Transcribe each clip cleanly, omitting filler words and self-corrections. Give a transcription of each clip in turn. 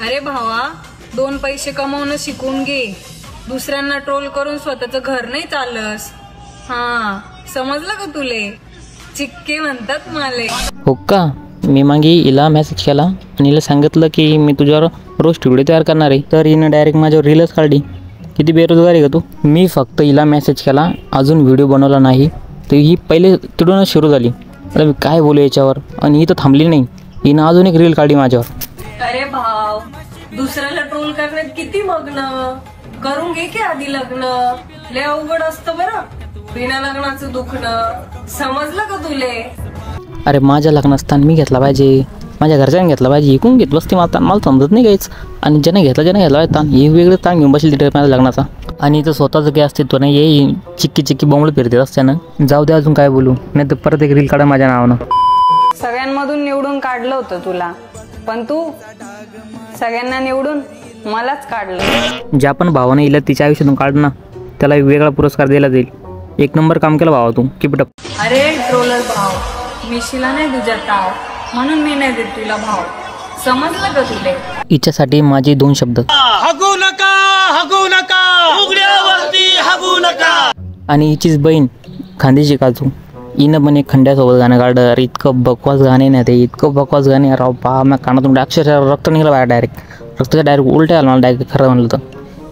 अरे भावा, दोन पैसे कमवणं शिकून घे. दुसऱ्यांना ट्रोल करून स्वतःचं घर नाही चालस. हा, समजलं का तुले? चिक्के म्हणतात माले. हो का? मी मागे हिला मेसेज केला आणि हिला सांगितलं की मी तुझ्यावर रोज व्हिडिओ तयार करणार आहे, तर हिनं डायरेक्ट माझ्यावर रीलच काढली. किती बेरोजगार आहे का तू? मी फक्त हिला मेसेज केला, अजून व्हिडिओ बनवला नाही, तर ही पहिले तिथूनच सुरू झाली. आता मी काय बोलू याच्यावर? आणि ही तर थांबली नाही, हिनं अजून एक रील काढली माझ्यावर. अरे भाव, दुसऱ्याला ट्रोल करण्यात किती मग्न. करून घे की आधी लग्न. लय अवघड असतं बरं बिना लग्नाचं दुखणं. समजलं का तुले? अरे माझ्या लग्नास्थान मी घेतला पाहिजे, माझ्या घरच्यांनी घेतला पाहिजे. ऐकून घेत बसते मला समजत नाही काहीच. आणि ज्याने घेतला पाहिजे ताण, हे वेगळं ताण घेऊन बसली तिथे माझ्या लग्नाचा. आणि इथं स्वतःचं काही अस्तित्व नाही, हे चिक्की बोंबळ फिरते असत्यानं. जाऊ दे, अजून काय बोलू, नाही तर परत एक रील काढा माझ्या नावानं. सगळ्यांमधून निवडून काढलं होतं तुला, पण तू सगळ्यांना निवडून मलाच काढलं. ज्या पण भावाने येईल तिच्या आयुष्यातून काढणं, त्याला वेगळा पुरस्कार दिला जाईल. एक नंबर काम केलं भावा तू, किपटप. अरे ट्रोलर भाव, मिशीला नाही तुझ्या ताव, म्हणून मी नाही देत तुला भाव. समजलं का तुले? हिच्यासाठी माझे दोन शब्द, हगू नका, हगू नका, उघड्यावरती हगू नका. आणि हिचीच बहीण खांदेशी काजू, हिनं पण एक खंड्यासोबत गाणं काढलं. अरे इतकं बकवास गाणे नाही ते, इतकं बकवास गाणे. राव बा, माझ्या कानातून अक्षरशः रक्त निघालं बाहेर. रक्ताच्या डायरेक्ट उलट्या आलं मला डायरेक्ट. खरं म्हणलं तर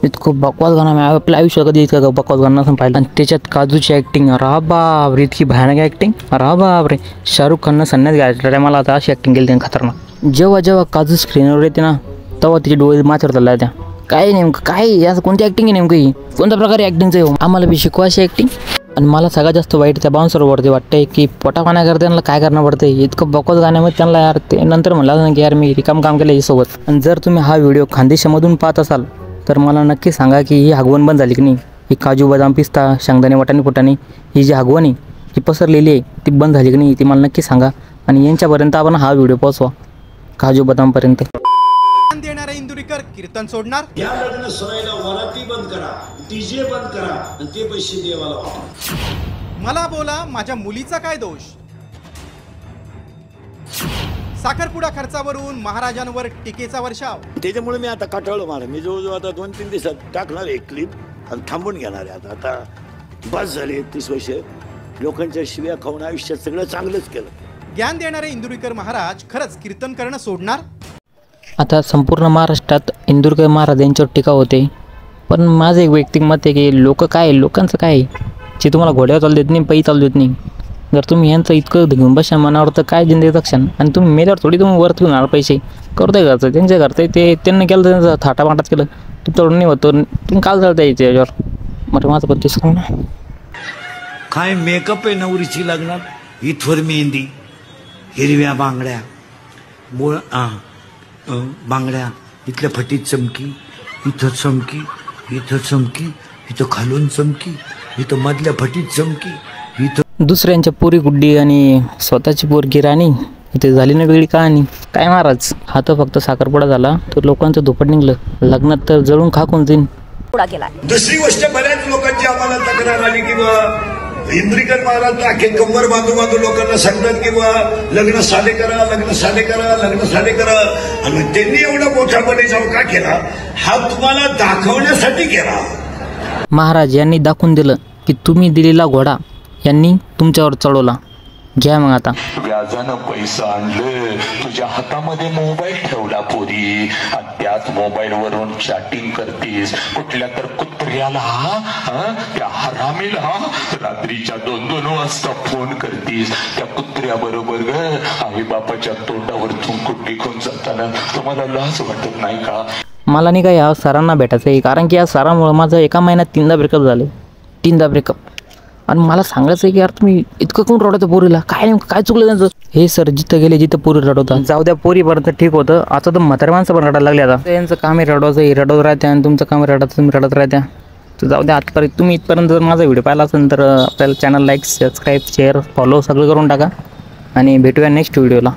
इतकं बकवास गाणं मी आपल्या आयुष्यात कधी इतकं बकवास गाणं असं पाहिलं. आणि त्याच्यात काजूची ॲक्टिंग, रा बाप रे, इतकी भयानक ॲक्टिंग. रा बाप रे, शाहरुख खाननं संन्यास घ्यायचा मला आता अशी ॲक्टिंग केली त्यांनी खतरनाक. जेव्हा काजू स्क्रीनवर येते ना, तेव्हा तिचे डोळे माथ्यावर चालला त्या. काय नेमकं काय असं कोणती ॲक्टिंग आहे नेमकं? ही कोणत्या प्रकारे ॲक्टिंगचं आहे? आम्हाला बी शिकवा अशी ॲक्टिंग. आणि मला सगळ्यात जास्त वाईट त्या बाउन्सरवरती वाटतंय की पोटापाण्या करते त्यांना काय करणं पडतं. इतकं बकवास गाण्यामध्ये त्यांना यार ते नंतर म्हणलं ना की यार मी रिकाम काम केलं यासोबत. आणि जर तुम्ही हा व्हिडिओ खानदेशामधून पाहत असाल तर मला नक्की सांगा की ही हगवण बंद झाली की नाही. ही काजू बदाम पिस्ता शेंगदाणे वाटाणे फुटाणे ही जी हगवण आहे जी पसरलेली आहे ती बंद झाली की नाही ती मला नक्की सांगा. आणि यांच्यापर्यंत आपण हा व्हिडिओ पोहोचवा काजू बदामपर्यंत. देणारे इंदुरीकर कीर्तन सोडणार. या लग्न सोहळ्याला वराती बंद करा, डीजे बंद करा आणि ते पैसे देवाला वापरा. मला बोला, माझ्या मुलीचा काय दोष? साखरपुडा खर्चावरून महाराजांवर टीकेचा वर्षाव. त्याच्यामुळे मी आता काटाळू मार. मी जवळजवळ आता 2-3 दिवसात टाकणार एक क्लिप आणि थांबून घेणार आहे. आता बस झाले 30 वर्ष लोकांच्या शिव्या खाऊन आयुष्यात सगळं चांगलंच केलं. ज्ञान देणारे इंदुरीकर महाराज खरंच कीर्तन करणं सोडणार? आता संपूर्ण महाराष्ट्रात इंदुरकर महाराज यांच्यावर टीका होते, पण माझं एक वैयक्तिक मत आहे की लोकांचं काय जे तुम्हाला घोड्यावर चालू देत नाही, पै चालू देत नाही. जर तुम्ही यांचं इतकं घेऊन बसा मनावर तर काय जिंदगी क्षण. आणि तुम्ही मेल्यावर थोडी तुम्ही वर घेऊन पैसे करतोय घरचं त्यांच्या घरचं ते त्यांनी केलं तर त्यांचं थाटामाटाच केलं. तुमच्याकडून नाही होतं, तुम्ही काल चालता यायचं याच्यावर. मग माझं पण ते सांग ना, काय मेकअप आहे नवरीची लग्नात. इथवर मेहंदी, हिरव्या बांगड्या, बांगड्या, इथल्या फटीत चमकी, इथं चमकी, इथं चमकी, इथं खालून चमकी, इथं मधल्या फटीत चमकी, इथं दुसऱ्यांच्या पोरी गुड्डी आणि स्वतःची पोरगी राणी. इथे झाली ना वेगळी कहाणी. काय महाराज, हा तर फक्त साखरपुडा झाला तर लोकांचं धोपट निघलं. लग्नात तर जळून खाकून जाईन. दुसरी गोष्ट, बऱ्याच लोकांची आम्हाला तक्रार आली की इंद्रिकर महाराज अखेर कंबर बांधू लोकांना सांगतात की लग्न साधे करा, लग्न साधे करा, लग्न साधे करा. आणि त्यांनी एवढा मोठा बळीचा का केला? हा तुम्हाला दाखवण्यासाठी केला. महाराज यांनी दाखवून दिलं की तुम्ही दिलेला घोडा यांनी तुमच्यावर चढवला. घ्या मग आता. व्याजानं पैसा आणले, तुझ्या हातामध्ये मोबाईल ठेवला पोरी, आणि त्याच मोबाईल वरून चॅटिंग करतीस कुठल्या तर कुत्र्याला, त्या हरामीला रात्रीच्या 2-2 वाजता फोन करतीस. त्या कुत्र्याबरोबर ग आई बापाच्या तोंडावर थुंकून निघून जाताना तुम्हाला लाज वाटत नाही का? मला नाही का या सरांना भेटायचं आहे, कारण की या सरांमुळे माझं एका महिन्यात 3दा ब्रेकअप झालं. 3दा ब्रेकअप. आणि मला सांगायचं आहे की यार तुम्ही इतकं कोण रडवतं पोरीला? काय नेमकं काय चुकलं त्यांचं? हे सर जिथं गेले जिथं पोरी रडवतात. जाऊ द्या, पोरीपर्यंत ठीक होतं, आता तर म्हाताऱ्या माणसं पण रडायला लागले. आता यांचं काम आहे रडवायचं, हे रडवत राहत्या आणि तुमचं काम रडायचं, तुम्ही रडत राहत्या. तर जाऊ द्या, आजपर्यंत तुम्ही इथपर्यंत जर माझा व्हिडिओ पाहिला असेल तर आपल्याला channel like, subscribe, share, follow सगळं करून टाका. आणि भेटूया नेक्स्ट व्हिडिओला.